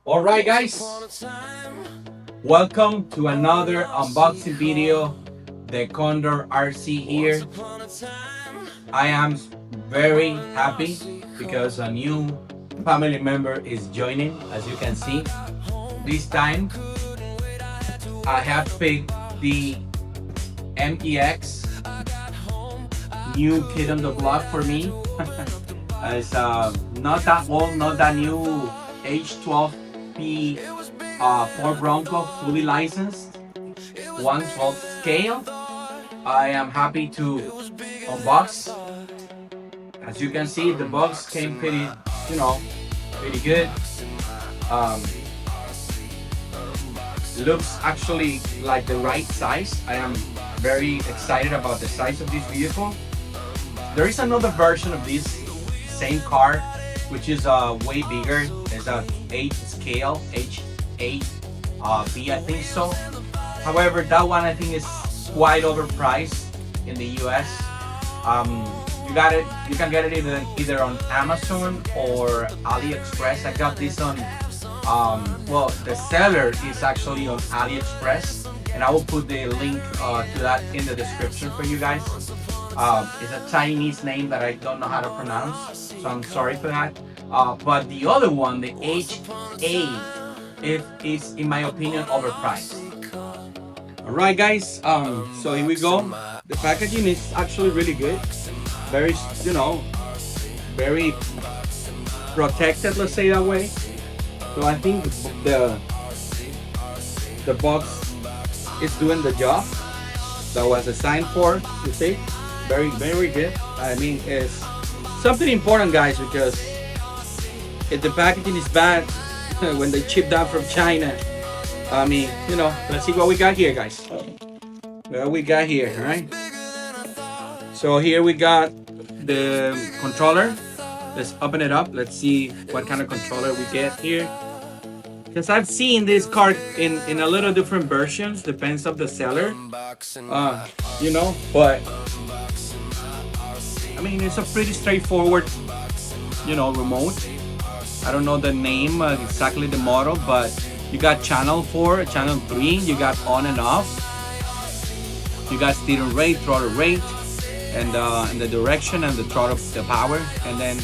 All right, guys, welcome to another unboxing video. The Condor RC here. I am very happy because a new family member is joining. As you can see, this time I have picked the MEX, new kid on the block for me. It's not that old, not that new H12P for Bronco, fully licensed, 1/12 scale. I am happy to unbox. As you can see, the box came pretty, pretty good. Um, Looks actually like the right size. I am very excited about the size of this vehicle. There is another version of this same car, which is way bigger. It's a 8 scale, H8P, I think so. However, that one I think is quite overpriced in the US. You can get it either on Amazon or AliExpress. I got this on, well, the seller is actually on AliExpress, and I will put the link to that in the description for you guys. It's a Chinese name that I don't know how to pronounce, so I'm sorry for that. But the other one, the HA, it is, in my opinion, overpriced. All right, guys. So here we go. The packaging is actually really good. Very, very protected. Let's say that way. So I think the box is doing the job that was assigned for. You see, very, very good. I mean, it's something important, guys, because if the packaging is bad when they ship that from China, I mean, let's see what we got here, guys. What we got here, all right? So here we got the controller. Let's open it up. Let's see what kind of controller we get here. Because I've seen this car in a little different versions, depends of the seller. But I mean, it's a pretty straightforward, remote. I don't know the name, exactly the model, but you got channel 4, channel 3, you got on and off. You got steering rate, throttle rate, and the direction and the throttle, the power. And then,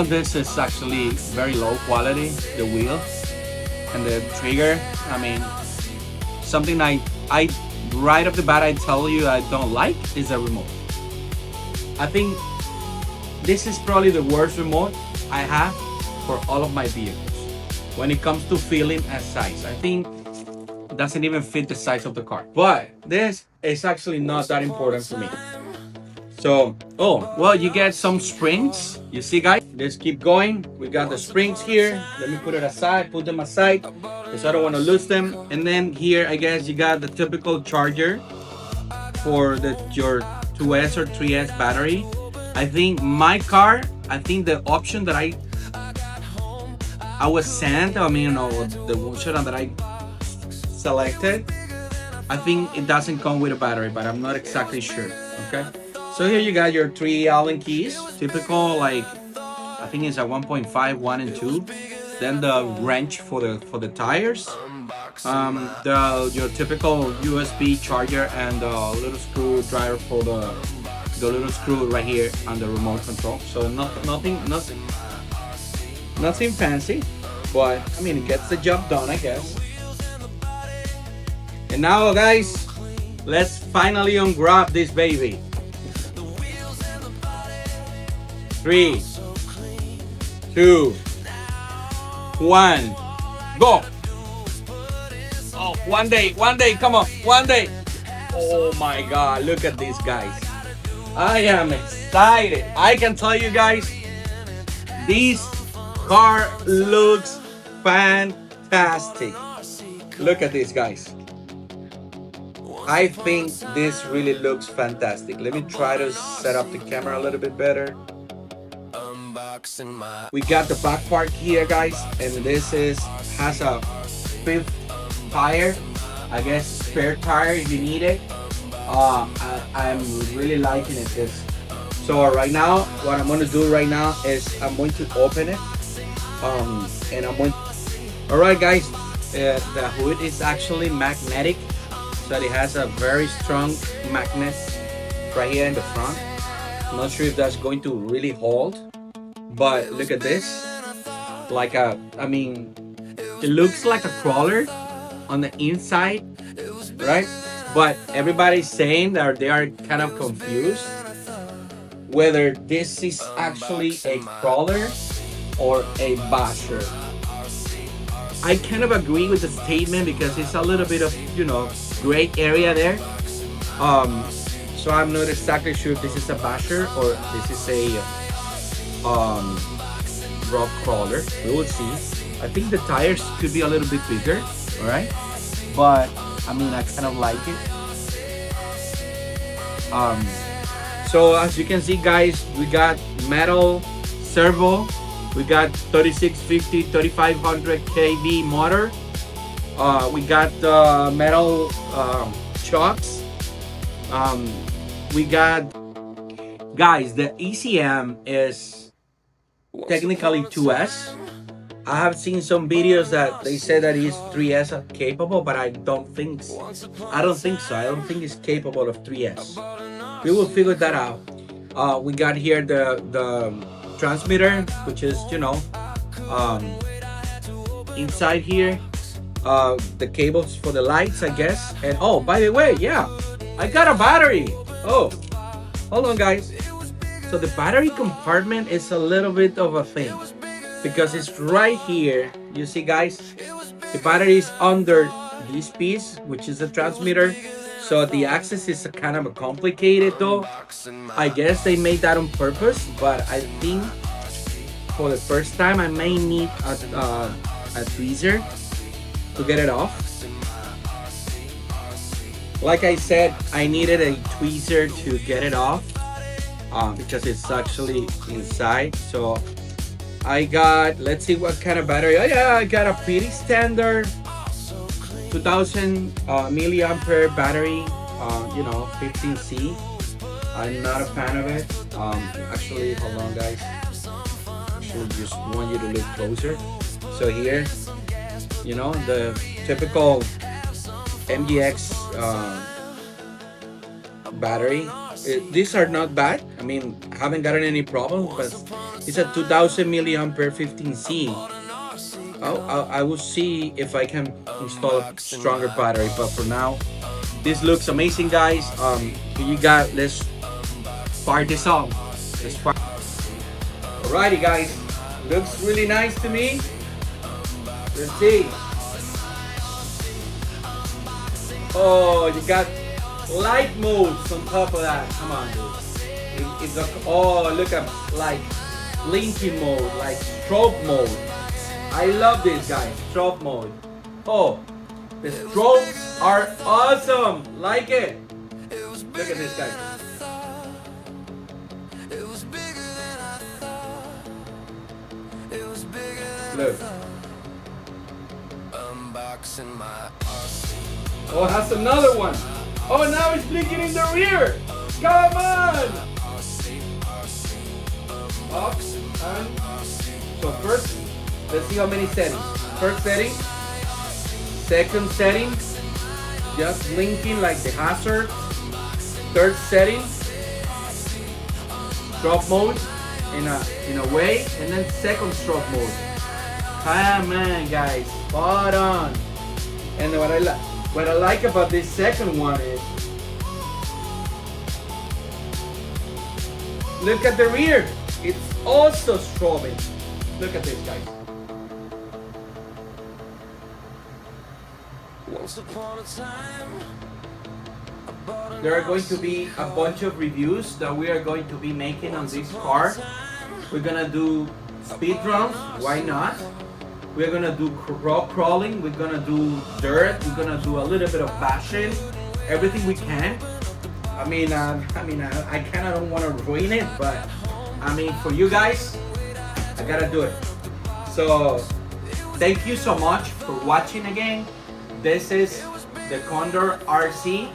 this is actually very low quality, the wheel and the trigger. I mean, something I right off the bat I tell you I don't like is a remote. I think this is probably the worst remote I have for all of my vehicles when it comes to feeling and size. I think it doesn't even fit the size of the car. But this is actually not that important for me. So, well, you get some springs. You see, guys, let's keep going. We got the springs here. Let me put them aside, because I don't want to lose them. And then here, I guess you got the typical charger for your 2S or 3S battery. I think my car, the option that I was sent, the option that I selected, I think it doesn't come with a battery, but I'm not exactly sure. Okay, so here you got your 3 Allen keys, typical, like I think it's a 1.5, 1 and 2. Then the wrench for the tires, your typical USB charger, and the little screwdriver for the little screw right here on the remote control. So nothing fancy, but I mean, it gets the job done, I guess. And now, guys, let's finally unwrap this baby. 3, 2, 1, go! Oh, one day, come on, one day! Oh my God, look at these guys. I am excited. I can tell you guys, this car looks fantastic. Look at this, guys. I think this really looks fantastic. Let me try to set up the camera a little bit better. We got the back part here, guys, and this has a 5th tire, I guess spare tire if you need it. I'm really liking it. So right now, what I'm going to do right now is I'm going to open it, and I'm going All right, guys, the hood is actually magnetic, so it has a very strong magnet right here in the front. I'm not sure if that's going to really hold, but look at this. I mean, it looks like a crawler on the inside, right? But everybody's saying that they are kind of confused whether this is actually a crawler or a basher. I kind of agree with the statement because it's a little bit of, gray area there. So I'm not exactly sure if this is a basher or this is a rock crawler. We will see. I think the tires could be a little bit bigger, all right? But I mean, I kind of like it. So as you can see, guys, we got metal servo. We got 3650, 3500 kV motor. We got the metal shocks. We got, guys, the ECM is technically 2S. I have seen some videos that they say that it's 3S capable, but I don't think so. I don't think it's capable of 3S. We will figure that out. We got here the transmitter, which is inside here. The cables for the lights, I guess. And oh, by the way, yeah, I got a battery. Oh, hold on, guys. So the battery compartment is a little bit of a thing because it's right here. You see, guys, the battery is under this piece, which is the transmitter. So the access is kind of complicated though. I guess they made that on purpose, but I think for the first time I may need a tweezer to get it off. Like I said, I needed a tweezer to get it off because it's actually inside. So I got, let's see what kind of battery. Oh yeah, I got a pretty standard 2000 milliampere battery, 15C. I'm not a fan of it. Actually, hold on, guys. Actually, just want you to look closer. So here, the typical MGX battery. These are not bad. I mean, I haven't gotten any problems, but it's a 2000 milliampere 15C. I will see if I can install a stronger battery, but for now, this looks amazing, guys. Let's fire this on. Alrighty, guys, looks really nice to me. Let's see. Oh, you got light modes on top of that. Come on, dude. Look at like blinking mode, like strobe mode. I love this, guys. Strobe mode. Oh, the strobes are awesome. Like it. Look at this, guys. Look. Oh, it has another one. Oh, now it's blinking in the rear. Come on. Up and so first, let's see how many settings. First setting, second setting, just blinking like the hazard. Third setting, strobe mode in a way, and then second strobe mode. Come on, guys, spot on. And what I like about this second one is, look at the rear. It's also strobing. Look at this, guys. There are going to be a bunch of reviews that we are going to be making on this car. We're gonna do speed runs, why not? We're gonna do rock crawling, we're gonna do dirt, we're gonna do a little bit of bashing, everything we can. I kind of don't want to ruin it, but I mean, for you guys, I gotta do it. So, thank you so much for watching again. This is the Thecondor RC.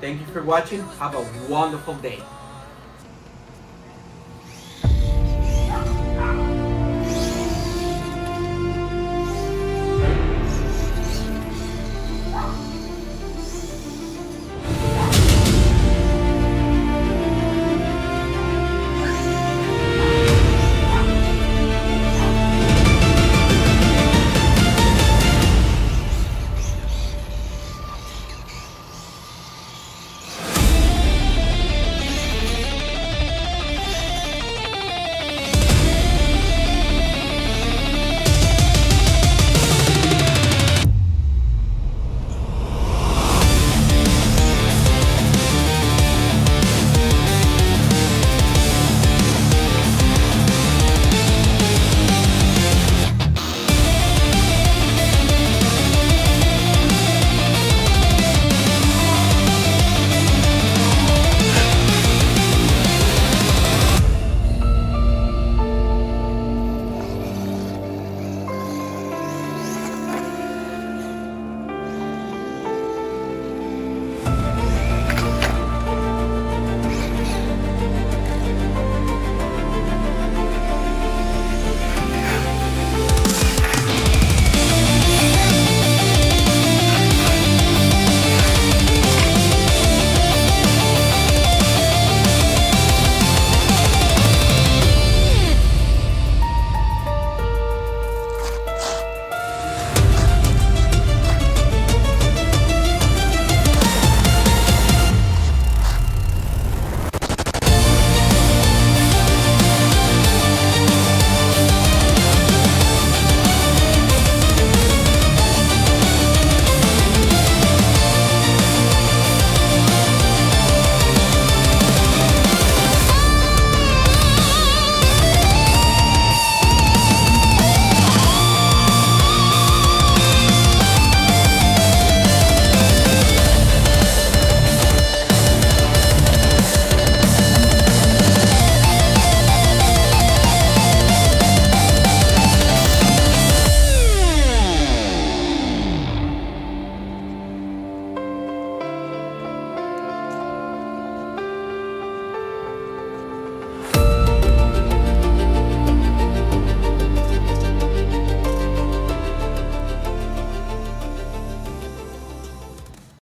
Thank you for watching. Have a wonderful day.